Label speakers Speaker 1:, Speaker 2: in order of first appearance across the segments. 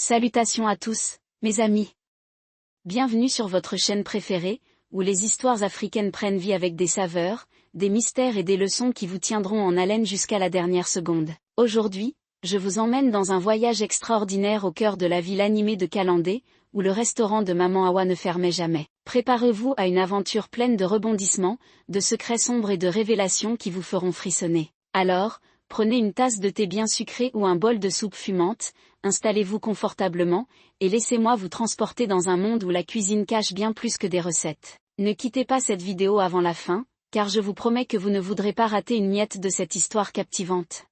Speaker 1: Salutations à tous, mes amis. Bienvenue sur votre chaîne préférée, où les histoires africaines prennent vie avec des saveurs, des mystères et des leçons qui vous tiendront en haleine jusqu'à la dernière seconde. Aujourd'hui, je vous emmène dans un voyage extraordinaire au cœur de la ville animée de Kalandé, où le restaurant de Maman Awa ne fermait jamais. Préparez-vous à une aventure pleine de rebondissements, de secrets sombres et de révélations qui vous feront frissonner. Alors, prenez une tasse de thé bien sucré ou un bol de soupe fumante, installez-vous confortablement, et laissez-moi vous transporter dans un monde où la cuisine cache bien plus que des recettes. Ne quittez pas cette vidéo avant la fin, car je vous promets que vous ne voudrez pas rater une miette de cette histoire captivante.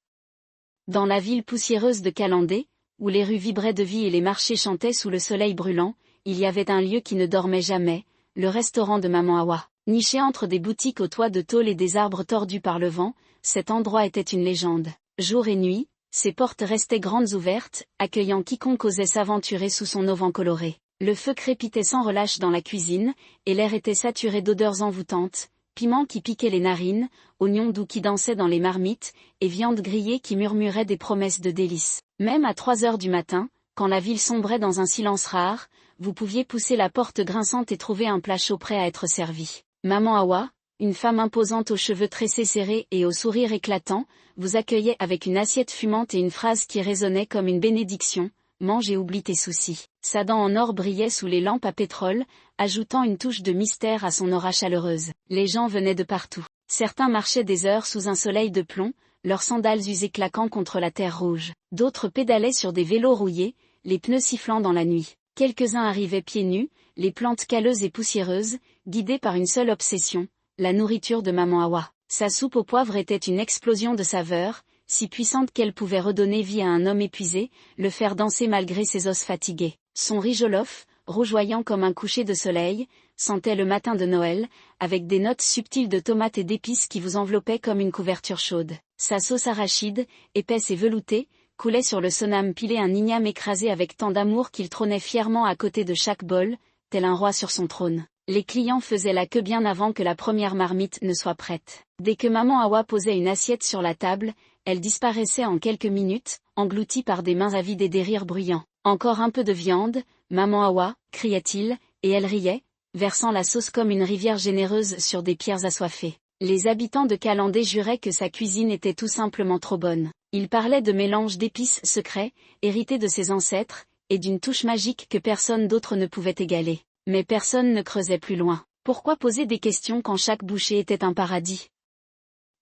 Speaker 1: Dans la ville poussiéreuse de Kalandé, où les rues vibraient de vie et les marchés chantaient sous le soleil brûlant, il y avait un lieu qui ne dormait jamais, le restaurant de Maman Awa. Niché entre des boutiques aux toits de tôle et des arbres tordus par le vent, cet endroit était une légende. Jour et nuit, ses portes restaient grandes ouvertes, accueillant quiconque osait s'aventurer sous son auvent coloré. Le feu crépitait sans relâche dans la cuisine, et l'air était saturé d'odeurs envoûtantes, piments qui piquaient les narines, oignons doux qui dansaient dans les marmites, et viande grillée qui murmurait des promesses de délices. Même à 3 heures du matin, quand la ville sombrait dans un silence rare, vous pouviez pousser la porte grinçante et trouver un plat chaud prêt à être servi. Maman Awa, une femme imposante aux cheveux tressés serrés et au sourire éclatant, vous accueillait avec une assiette fumante et une phrase qui résonnait comme une bénédiction: mange et oublie tes soucis. Sa dent en or brillait sous les lampes à pétrole, ajoutant une touche de mystère à son aura chaleureuse. Les gens venaient de partout. Certains marchaient des heures sous un soleil de plomb, leurs sandales usées claquant contre la terre rouge. D'autres pédalaient sur des vélos rouillés, les pneus sifflant dans la nuit. Quelques-uns arrivaient pieds nus, les plantes calleuses et poussiéreuses, guidés par une seule obsession, la nourriture de Maman Awa. Sa soupe au poivre était une explosion de saveurs, si puissante qu'elle pouvait redonner vie à un homme épuisé, le faire danser malgré ses os fatigués. Son riz jollof, rougeoyant comme un coucher de soleil, sentait le matin de Noël, avec des notes subtiles de tomates et d'épices qui vous enveloppaient comme une couverture chaude. Sa sauce arachide, épaisse et veloutée, coulait sur le sonam pilé, un igname écrasé avec tant d'amour qu'il trônait fièrement à côté de chaque bol, tel un roi sur son trône. Les clients faisaient la queue bien avant que la première marmite ne soit prête. Dès que Maman Awa posait une assiette sur la table, elle disparaissait en quelques minutes, engloutie par des mains avides et des rires bruyants. Encore un peu de viande, Maman Awa, criait-il, et elle riait, versant la sauce comme une rivière généreuse sur des pierres assoiffées. Les habitants de Kalandé juraient que sa cuisine était tout simplement trop bonne. Ils parlaient de mélanges d'épices secrets, hérités de ses ancêtres, et d'une touche magique que personne d'autre ne pouvait égaler. Mais personne ne creusait plus loin. Pourquoi poser des questions quand chaque bouchée était un paradis?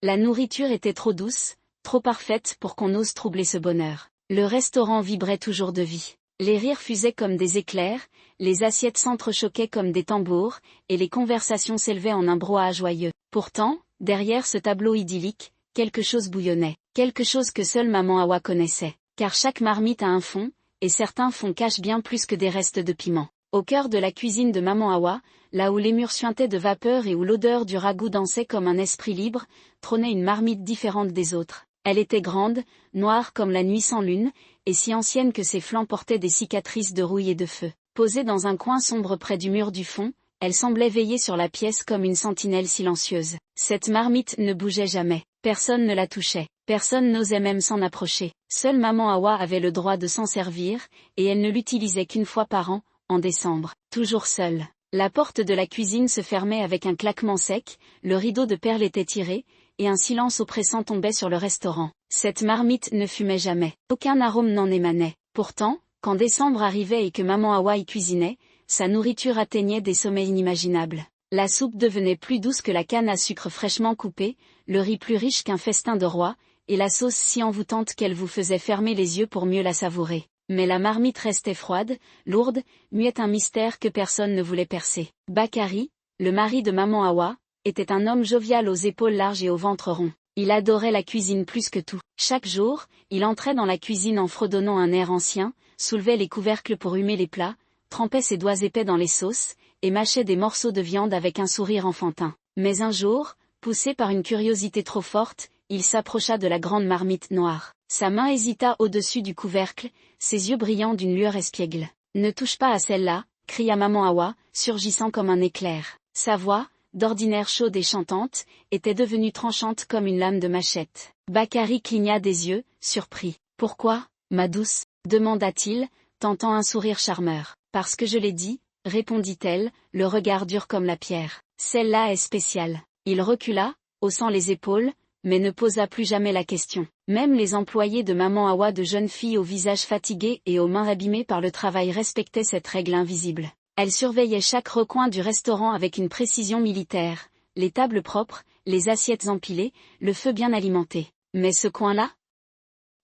Speaker 1: La nourriture était trop douce, trop parfaite pour qu'on ose troubler ce bonheur. Le restaurant vibrait toujours de vie. Les rires fusaient comme des éclairs, les assiettes s'entrechoquaient comme des tambours, et les conversations s'élevaient en un brouhaha joyeux. Pourtant, derrière ce tableau idyllique, quelque chose bouillonnait. Quelque chose que seule Maman Awa connaissait. Car chaque marmite a un fond, et certains fonds cachent bien plus que des restes de piment. Au cœur de la cuisine de Maman Awa, là où les murs suintaient de vapeur et où l'odeur du ragoût dansait comme un esprit libre, trônait une marmite différente des autres. Elle était grande, noire comme la nuit sans lune, et si ancienne que ses flancs portaient des cicatrices de rouille et de feu. Posée dans un coin sombre près du mur du fond, elle semblait veiller sur la pièce comme une sentinelle silencieuse. Cette marmite ne bougeait jamais. Personne ne la touchait. Personne n'osait même s'en approcher. Seule Maman Awa avait le droit de s'en servir, et elle ne l'utilisait qu'une fois par an, en décembre. Toujours seule. La porte de la cuisine se fermait avec un claquement sec, le rideau de perles était tiré, et un silence oppressant tombait sur le restaurant. Cette marmite ne fumait jamais. Aucun arôme n'en émanait. Pourtant, quand décembre arrivait et que Maman Awa y cuisinait, sa nourriture atteignait des sommets inimaginables. La soupe devenait plus douce que la canne à sucre fraîchement coupée, le riz plus riche qu'un festin de roi, et la sauce si envoûtante qu'elle vous faisait fermer les yeux pour mieux la savourer. Mais la marmite restait froide, lourde, muette, un mystère que personne ne voulait percer. Bakari, le mari de Maman Awa, était un homme jovial aux épaules larges et au ventre rond. Il adorait la cuisine plus que tout. Chaque jour, il entrait dans la cuisine en fredonnant un air ancien, soulevait les couvercles pour humer les plats, trempait ses doigts épais dans les sauces, et mâchait des morceaux de viande avec un sourire enfantin. Mais un jour, poussé par une curiosité trop forte, il s'approcha de la grande marmite noire. Sa main hésita au-dessus du couvercle, ses yeux brillant d'une lueur espiègle. « Ne touche pas à celle-là !» cria Maman Awa, surgissant comme un éclair. Sa voix, d'ordinaire chaude et chantante, était devenue tranchante comme une lame de machette. Bakari cligna des yeux, surpris. « Pourquoi, ma douce ?» demanda-t-il, tentant un sourire charmeur. Parce que je l'ai dit, répondit-elle, le regard dur comme la pierre. Celle-là est spéciale. Il recula, haussant les épaules, mais ne posa plus jamais la question. Même les employés de Maman Awa, de jeunes filles au visage fatigué et aux mains abîmées par le travail, respectaient cette règle invisible. Elle surveillait chaque recoin du restaurant avec une précision militaire, les tables propres, les assiettes empilées, le feu bien alimenté. Mais ce coin-là?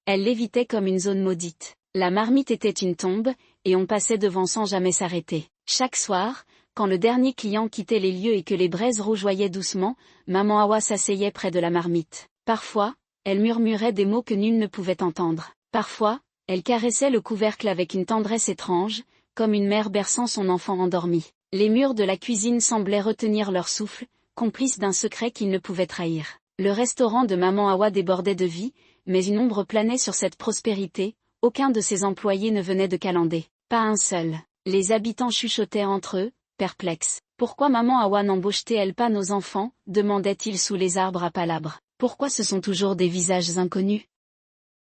Speaker 1: Elle l'évitait comme une zone maudite. La marmite était une tombe, et on passait devant sans jamais s'arrêter. Chaque soir, quand le dernier client quittait les lieux et que les braises rougeoyaient doucement, Maman Awa s'asseyait près de la marmite. Parfois, elle murmurait des mots que nul ne pouvait entendre. Parfois, elle caressait le couvercle avec une tendresse étrange, comme une mère berçant son enfant endormi. Les murs de la cuisine semblaient retenir leur souffle, complices d'un secret qu'ils ne pouvaient trahir. Le restaurant de Maman Awa débordait de vie, mais une ombre planait sur cette prospérité. Aucun de ses employés ne venait de Calandé. Pas un seul. Les habitants chuchotaient entre eux, perplexes. Pourquoi Maman Awa n'embauchetait-elle pas nos enfants, demandait-il sous les arbres à palabres. Pourquoi ce sont toujours des visages inconnus?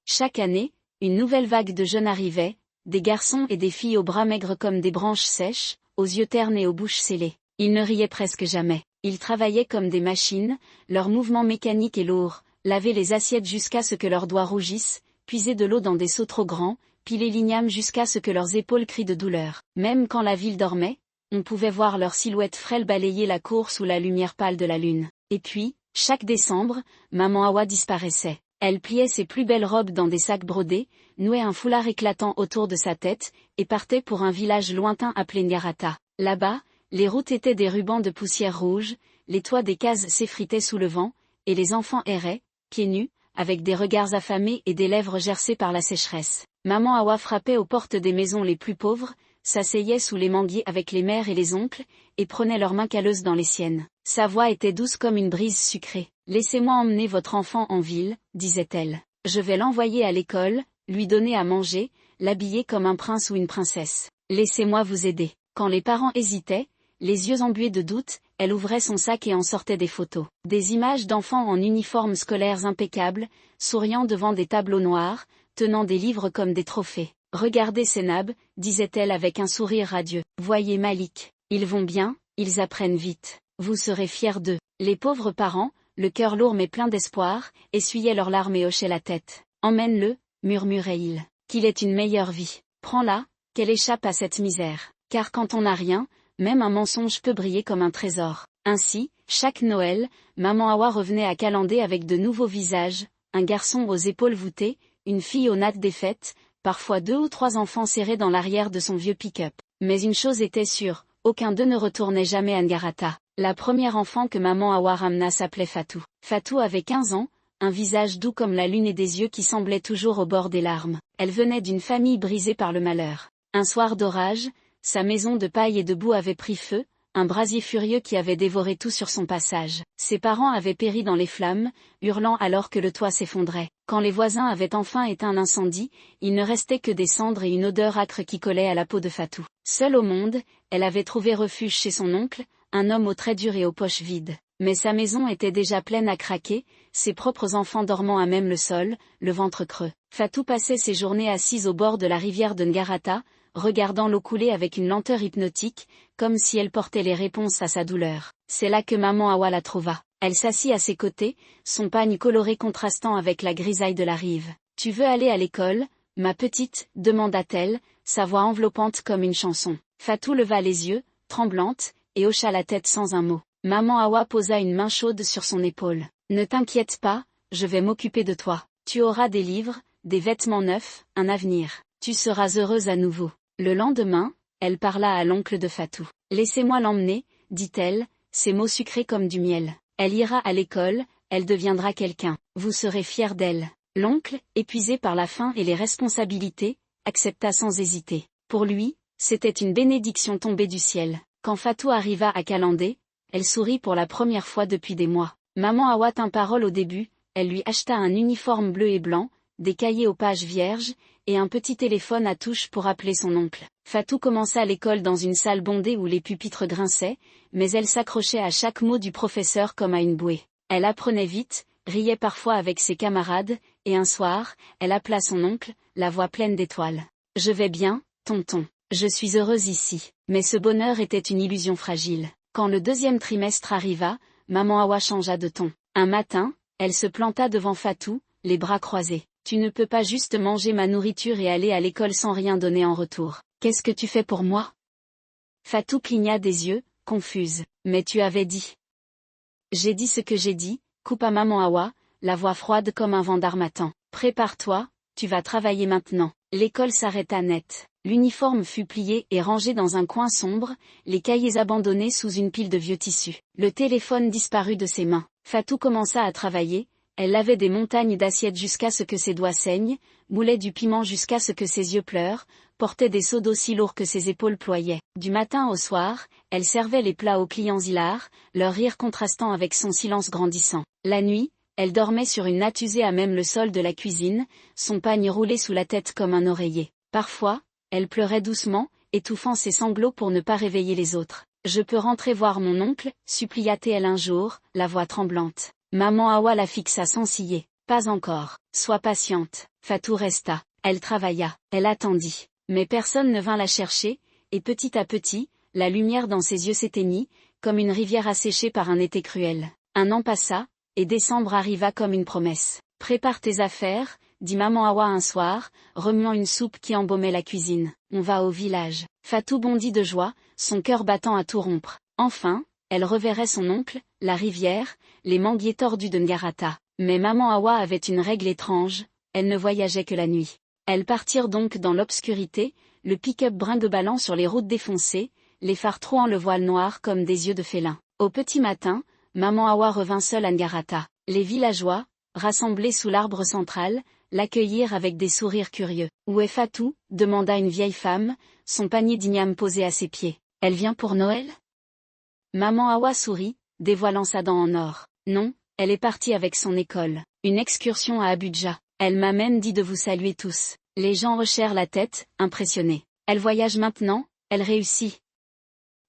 Speaker 1: Chaque année, une nouvelle vague de jeunes arrivait, des garçons et des filles aux bras maigres comme des branches sèches, aux yeux ternes et aux bouches scellées. Ils ne riaient presque jamais. Ils travaillaient comme des machines, leurs mouvements mécaniques et lourds, lavaient les assiettes jusqu'à ce que leurs doigts rougissent, puisaient de l'eau dans des seaux trop grands, pilaient l'igname jusqu'à ce que leurs épaules crient de douleur. Même quand la ville dormait, on pouvait voir leurs silhouettes frêles balayer la cour sous la lumière pâle de la lune. Et puis, chaque décembre, Maman Awa disparaissait. Elle pliait ses plus belles robes dans des sacs brodés, nouait un foulard éclatant autour de sa tête, et partait pour un village lointain appelé Ngarata. Là-bas, les routes étaient des rubans de poussière rouge, les toits des cases s'effritaient sous le vent, et les enfants erraient, pieds nus, avec des regards affamés et des lèvres gercées par la sécheresse. Maman Awa frappait aux portes des maisons les plus pauvres, s'asseyait sous les manguiers avec les mères et les oncles, et prenait leurs mains calleuses dans les siennes. Sa voix était douce comme une brise sucrée. « Laissez-moi emmener votre enfant en ville, disait-elle. Je vais l'envoyer à l'école, lui donner à manger, l'habiller comme un prince ou une princesse. Laissez-moi vous aider. » Quand les parents hésitaient, les yeux embués de doute, elle ouvrait son sac et en sortait des photos. Des images d'enfants en uniformes scolaires impeccables, souriant devant des tableaux noirs, tenant des livres comme des trophées. « Regardez Sénab, disait-elle avec un sourire radieux. Voyez Malik. Ils vont bien, ils apprennent vite. Vous serez fiers d'eux. » Les pauvres parents, le cœur lourd mais plein d'espoir, essuyaient leurs larmes et hochaient la tête. « Emmène-le, murmurait-il. Qu'il ait une meilleure vie. Prends-la, qu'elle échappe à cette misère. Car quand on n'a rien, même un mensonge peut briller comme un trésor. » Ainsi, chaque Noël, Maman Awa revenait à Calandé avec de nouveaux visages, un garçon aux épaules voûtées, une fille aux nattes défaites, parfois 2 ou 3 enfants serrés dans l'arrière de son vieux pick-up. Mais une chose était sûre, aucun d'eux ne retournait jamais à Ngarata. La première enfant que Maman Awa ramena s'appelait Fatou. Fatou avait 15 ans, un visage doux comme la lune et des yeux qui semblaient toujours au bord des larmes. Elle venait d'une famille brisée par le malheur. Un soir d'orage, sa maison de paille et de boue avait pris feu, un brasier furieux qui avait dévoré tout sur son passage. Ses parents avaient péri dans les flammes, hurlant alors que le toit s'effondrait. Quand les voisins avaient enfin éteint l'incendie, il ne restait que des cendres et une odeur âcre qui collait à la peau de Fatou. Seule au monde, elle avait trouvé refuge chez son oncle, un homme aux traits durs et aux poches vides. Mais sa maison était déjà pleine à craquer, ses propres enfants dormant à même le sol, le ventre creux. Fatou passait ses journées assise au bord de la rivière de Ngarata, regardant l'eau couler avec une lenteur hypnotique, comme si elle portait les réponses à sa douleur. C'est là que Maman Awa la trouva. Elle s'assit à ses côtés, son pagne coloré contrastant avec la grisaille de la rive. « Tu veux aller à l'école, ma petite ?» demanda-t-elle, sa voix enveloppante comme une chanson. Fatou leva les yeux, tremblante, et hocha la tête sans un mot. Maman Awa posa une main chaude sur son épaule. « Ne t'inquiète pas, je vais m'occuper de toi. Tu auras des livres, des vêtements neufs, un avenir. Tu seras heureuse à nouveau. » Le lendemain, elle parla à l'oncle de Fatou. « Laissez-moi l'emmener, dit-elle, ses mots sucrés comme du miel. Elle ira à l'école, elle deviendra quelqu'un. Vous serez fiers d'elle. » L'oncle, épuisé par la faim et les responsabilités, accepta sans hésiter. Pour lui, c'était une bénédiction tombée du ciel. Quand Fatou arriva à Calandé, elle sourit pour la première fois depuis des mois. Maman Awa tint parole au début, elle lui acheta un uniforme bleu et blanc, des cahiers aux pages vierges, et un petit téléphone à touche pour appeler son oncle. Fatou commença l'école dans une salle bondée où les pupitres grinçaient, mais elle s'accrochait à chaque mot du professeur comme à une bouée. Elle apprenait vite, riait parfois avec ses camarades, et un soir, elle appela son oncle, la voix pleine d'étoiles. « Je vais bien, Tonton, je suis heureuse ici. Mais ce bonheur était une illusion fragile. Quand le deuxième trimestre arriva, maman Hawa changea de ton. Un matin, elle se planta devant Fatou, les bras croisés. Tu ne peux pas juste manger ma nourriture et aller à l'école sans rien donner en retour. Qu'est-ce que tu fais pour moi? Fatou cligna des yeux, confuse. Mais tu avais dit. J'ai dit ce que j'ai dit, coupa maman Hawa, la voix froide comme un vent d'harmattan. Prépare-toi, tu vas travailler maintenant. L'école s'arrêta net. L'uniforme fut plié et rangé dans un coin sombre, les cahiers abandonnés sous une pile de vieux tissus. Le téléphone disparut de ses mains. Fatou commença à travailler, elle lavait des montagnes d'assiettes jusqu'à ce que ses doigts saignent, moulait du piment jusqu'à ce que ses yeux pleurent, portait des seaux d'eau si lourds que ses épaules ployaient. Du matin au soir, elle servait les plats aux clients hilars, leur rire contrastant avec son silence grandissant. La nuit, elle dormait sur une natte usée à même le sol de la cuisine, son pagne roulé sous la tête comme un oreiller. Parfois, elle pleurait doucement, étouffant ses sanglots pour ne pas réveiller les autres. « Je peux rentrer voir mon oncle » supplia-t-elle un jour, la voix tremblante. Maman Hawa la fixa sans ciller. « Pas encore. Sois patiente. » Fatou resta. Elle travailla. Elle attendit. Mais personne ne vint la chercher, et petit à petit, la lumière dans ses yeux s'éteignit, comme une rivière asséchée par un été cruel. Un an passa, et décembre arriva comme une promesse. « Prépare tes affaires » dit maman Hawa un soir, remuant une soupe qui embaumait la cuisine. « On va au village. » Fatou bondit de joie, son cœur battant à tout rompre. Enfin, elle reverrait son oncle, la rivière, les manguiers tordus de Ngarata. Mais maman Hawa avait une règle étrange, elle ne voyageait que la nuit. Elles partirent donc dans l'obscurité, le pick-up brinque-ballant sur les routes défoncées, les phares trouant le voile noir comme des yeux de félin. Au petit matin, maman Hawa revint seule à Ngarata. Les villageois, rassemblés sous l'arbre central, l'accueillirent avec des sourires curieux. « Où est Fatou » demanda une vieille femme, son panier d'igname posé à ses pieds. « Elle vient pour Noël » Maman Hawa sourit, dévoilant sa dent en or. « Non, elle est partie avec son école. Une excursion à Abuja. Elle m'a même dit de vous saluer tous. » Les gens hochèrent la tête, impressionnés. « Elle voyage maintenant, elle réussit. »«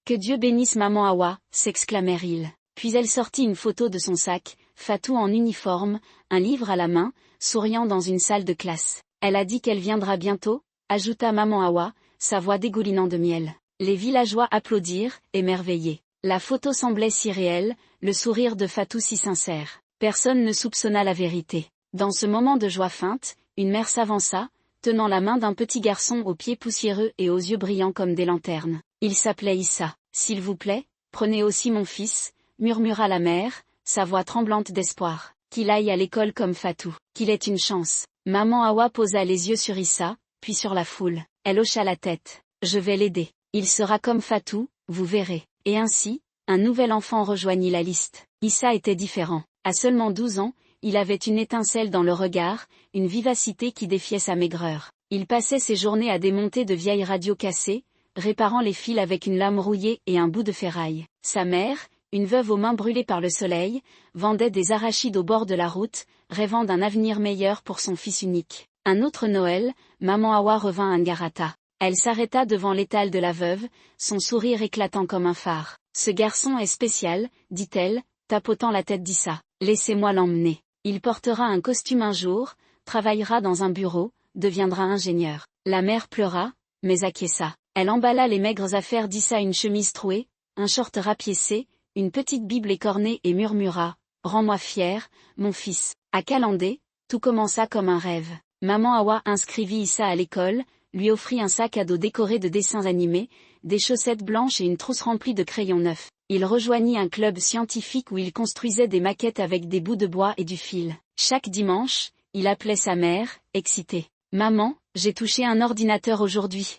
Speaker 1: Que Dieu bénisse maman Hawa » s'exclamèrent-ils. Puis elle sortit une photo de son sac, Fatou en uniforme, un livre à la main, souriant dans une salle de classe. « Elle a dit qu'elle viendra bientôt » ajouta maman Hawa, sa voix dégoulinant de miel. Les villageois applaudirent, émerveillés. La photo semblait si réelle, le sourire de Fatou si sincère. Personne ne soupçonna la vérité. Dans ce moment de joie feinte, une mère s'avança, tenant la main d'un petit garçon aux pieds poussiéreux et aux yeux brillants comme des lanternes. Il s'appelait Issa. « S'il vous plaît, prenez aussi mon fils » murmura la mère, sa voix tremblante d'espoir. « Qu'il aille à l'école comme Fatou, qu'il ait une chance. » Maman Hawa posa les yeux sur Issa, puis sur la foule. Elle hocha la tête. « Je vais l'aider. Il sera comme Fatou, vous verrez. » Et ainsi, un nouvel enfant rejoignit la liste. Issa était différent. À seulement 12 ans, il avait une étincelle dans le regard, une vivacité qui défiait sa maigreur. Il passait ses journées à démonter de vieilles radios cassées, réparant les fils avec une lame rouillée et un bout de ferraille. Sa mère, une veuve aux mains brûlées par le soleil, vendait des arachides au bord de la route, rêvant d'un avenir meilleur pour son fils unique. Un autre Noël, maman Hawa revint à Ngarata. Elle s'arrêta devant l'étal de la veuve, son sourire éclatant comme un phare. « Ce garçon est spécial, dit-elle, tapotant la tête d'Issa. Laissez-moi l'emmener. Il portera un costume un jour, travaillera dans un bureau, deviendra ingénieur. » La mère pleura, mais acquiesça. Elle emballa les maigres affaires d'Issa, une chemise trouée, un short rapiécé, une petite bible écornée et murmura « Rends-moi fier, mon fils. » À Kalandé, tout commença comme un rêve. Maman Hawa inscrivit Issa à l'école, lui offrit un sac à dos décoré de dessins animés, des chaussettes blanches et une trousse remplie de crayons neufs. Il rejoignit un club scientifique où il construisait des maquettes avec des bouts de bois et du fil. Chaque dimanche, il appelait sa mère, excité. « Maman, j'ai touché un ordinateur aujourd'hui. »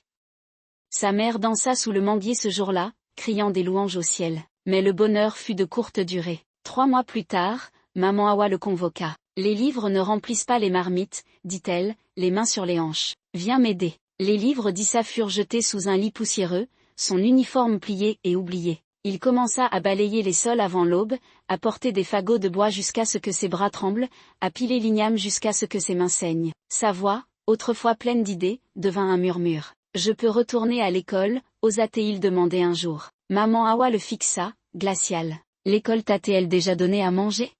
Speaker 1: Sa mère dansa sous le manguier ce jour-là, criant des louanges au ciel. Mais le bonheur fut de courte durée. 3 mois plus tard, maman Hawa le convoqua. « Les livres ne remplissent pas les marmites, dit-elle, les mains sur les hanches. Viens m'aider. » Les livres d'Issa furent jetés sous un lit poussiéreux, son uniforme plié et oublié. Il commença à balayer les sols avant l'aube, à porter des fagots de bois jusqu'à ce que ses bras tremblent, à piler l'igname jusqu'à ce que ses mains saignent. Sa voix, autrefois pleine d'idées, devint un murmure. « Je peux retourner à l'école » osa-t-il demander un jour. Maman Hawa le fixa, glaciale. « L'école t'a-t-elle déjà donné à manger ?»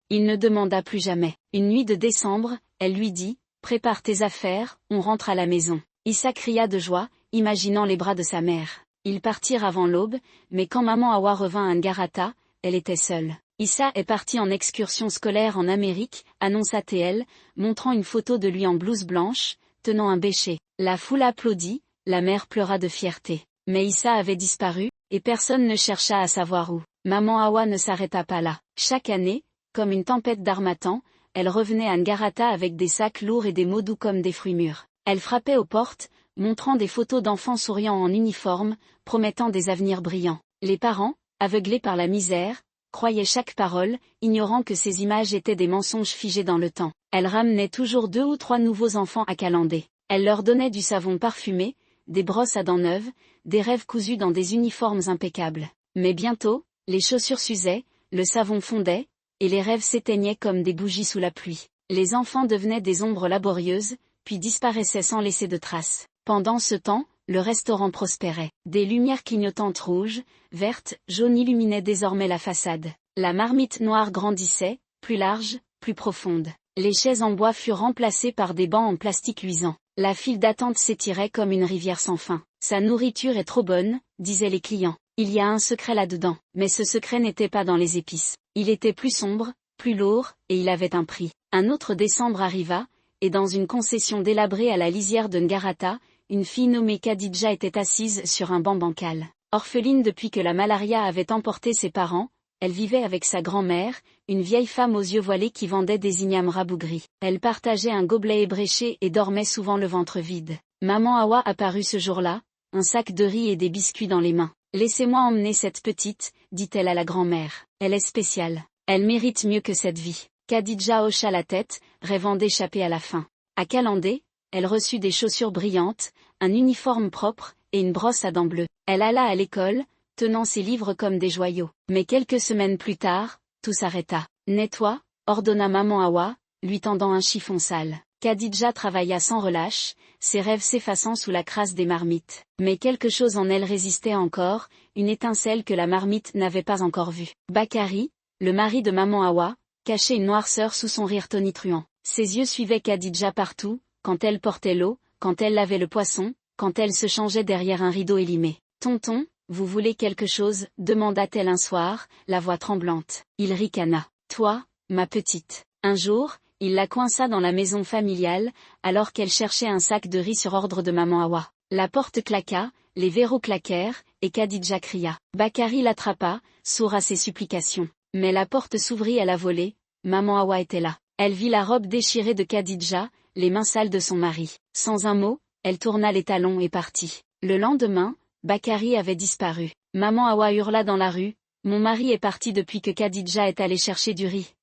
Speaker 1: Il ne demanda plus jamais. Une nuit de décembre, elle lui dit « Prépare tes affaires, on rentre à la maison. » Issa cria de joie, imaginant les bras de sa mère. Ils partirent avant l'aube, mais quand maman Hawa revint à Ngarata, elle était seule. Issa est parti en excursion scolaire en Amérique, annonça-t-elle, montrant une photo de lui en blouse blanche, tenant un bécher. La foule applaudit, la mère pleura de fierté. Mais Issa avait disparu, et personne ne chercha à savoir où. Maman Hawa ne s'arrêta pas là. Chaque année, comme une tempête d'harmattan, elle revenait à Ngarata avec des sacs lourds et des mots doux comme des fruits mûrs. Elle frappait aux portes, montrant des photos d'enfants souriant en uniforme, promettant des avenirs brillants. Les parents, aveuglés par la misère, croyaient chaque parole, ignorant que ces images étaient des mensonges figés dans le temps. Elle ramenait toujours 2 ou 3 nouveaux enfants à Calendé. Elle leur donnait du savon parfumé, des brosses à dents neuves, des rêves cousus dans des uniformes impeccables. Mais bientôt, les chaussures s'usaient, le savon fondait, et les rêves s'éteignaient comme des bougies sous la pluie. Les enfants devenaient des ombres laborieuses, puis disparaissaient sans laisser de traces. Pendant ce temps, le restaurant prospérait. Des lumières clignotantes rouges, vertes, jaunes illuminaient désormais la façade. La marmite noire grandissait, plus large, plus profonde. Les chaises en bois furent remplacées par des bancs en plastique luisant. La file d'attente s'étirait comme une rivière sans fin. Sa nourriture est trop bonne, disaient les clients. Il y a un secret là-dedans. Mais ce secret n'était pas dans les épices. Il était plus sombre, plus lourd, et il avait un prix. Un autre décembre arriva, et dans une concession délabrée à la lisière de Ngarata, une fille nommée Khadija était assise sur un banc bancal. Orpheline depuis que la malaria avait emporté ses parents, elle vivait avec sa grand-mère, une vieille femme aux yeux voilés qui vendait des ignames rabougris. Elle partageait un gobelet ébréché et dormait souvent le ventre vide. Maman Hawa apparut ce jour-là, un sac de riz et des biscuits dans les mains. « Laissez-moi emmener cette petite, dit-elle à la grand-mère. Elle est spéciale. Elle mérite mieux que cette vie. » Khadija hocha la tête, rêvant d'échapper à la faim. À Calendé, elle reçut des chaussures brillantes, un uniforme propre, et une brosse à dents bleues. Elle alla à l'école, tenant ses livres comme des joyaux. Mais quelques semaines plus tard, tout s'arrêta. « Nettoie », ordonna maman Hawa, lui tendant un chiffon sale. Khadija travailla sans relâche, ses rêves s'effaçant sous la crasse des marmites. Mais quelque chose en elle résistait encore, une étincelle que la marmite n'avait pas encore vue. Bakari, le mari de maman Hawa, cachait une noirceur sous son rire tonitruant. Ses yeux suivaient Khadija partout, quand elle portait l'eau, quand elle lavait le poisson, quand elle se changeait derrière un rideau élimé. « Tonton, vous voulez quelque chose ?» demanda-t-elle un soir, la voix tremblante. Il ricana. « Toi, ma petite. » Un jour, il la coinça dans la maison familiale, alors qu'elle cherchait un sac de riz sur ordre de maman Hawa. La porte claqua, les verrous claquèrent, et Khadija cria. Bakari l'attrapa, sourd à ses supplications. Mais la porte s'ouvrit à la volée, maman Hawa était là. Elle vit la robe déchirée de Khadija, les mains sales de son mari. Sans un mot, elle tourna les talons et partit. Le lendemain, Bakari avait disparu. Maman Hawa hurla dans la rue, « Mon mari est parti depuis que Khadija est allée chercher du riz. »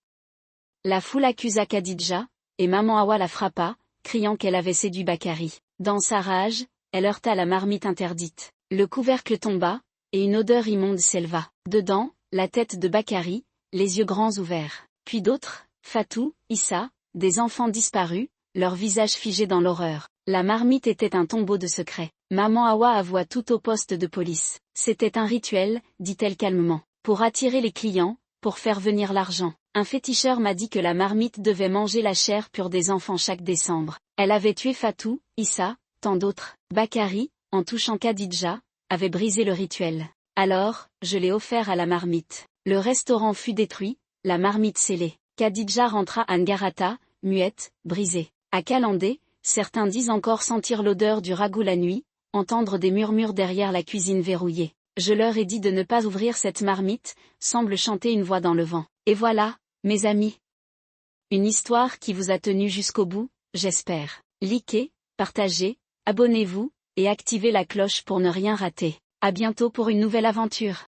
Speaker 1: La foule accusa Khadija, et maman Hawa la frappa, criant qu'elle avait séduit Bakari. Dans sa rage, elle heurta la marmite interdite. Le couvercle tomba, et une odeur immonde s'éleva. Dedans, la tête de Bakari, les yeux grands ouverts. Puis d'autres, Fatou, Issa, des enfants disparus, leurs visages figés dans l'horreur. La marmite était un tombeau de secrets. Maman Hawa avoua tout au poste de police. C'était un rituel, dit-elle calmement, pour attirer les clients, pour faire venir l'argent. Un féticheur m'a dit que la marmite devait manger la chair pure des enfants chaque décembre. Elle avait tué Fatou, Issa, tant d'autres. Bakari, en touchant Khadija, avait brisé le rituel. Alors, je l'ai offert à la marmite. Le restaurant fut détruit, la marmite scellée. Khadija rentra à Ngarata, muette, brisée. À Calendé, certains disent encore sentir l'odeur du ragoût la nuit, entendre des murmures derrière la cuisine verrouillée. Je leur ai dit de ne pas ouvrir cette marmite, semble chanter une voix dans le vent. Et voilà, mes amis. Une histoire qui vous a tenu jusqu'au bout, j'espère. Likez, partagez, abonnez-vous, et activez la cloche pour ne rien rater. À bientôt pour une nouvelle aventure.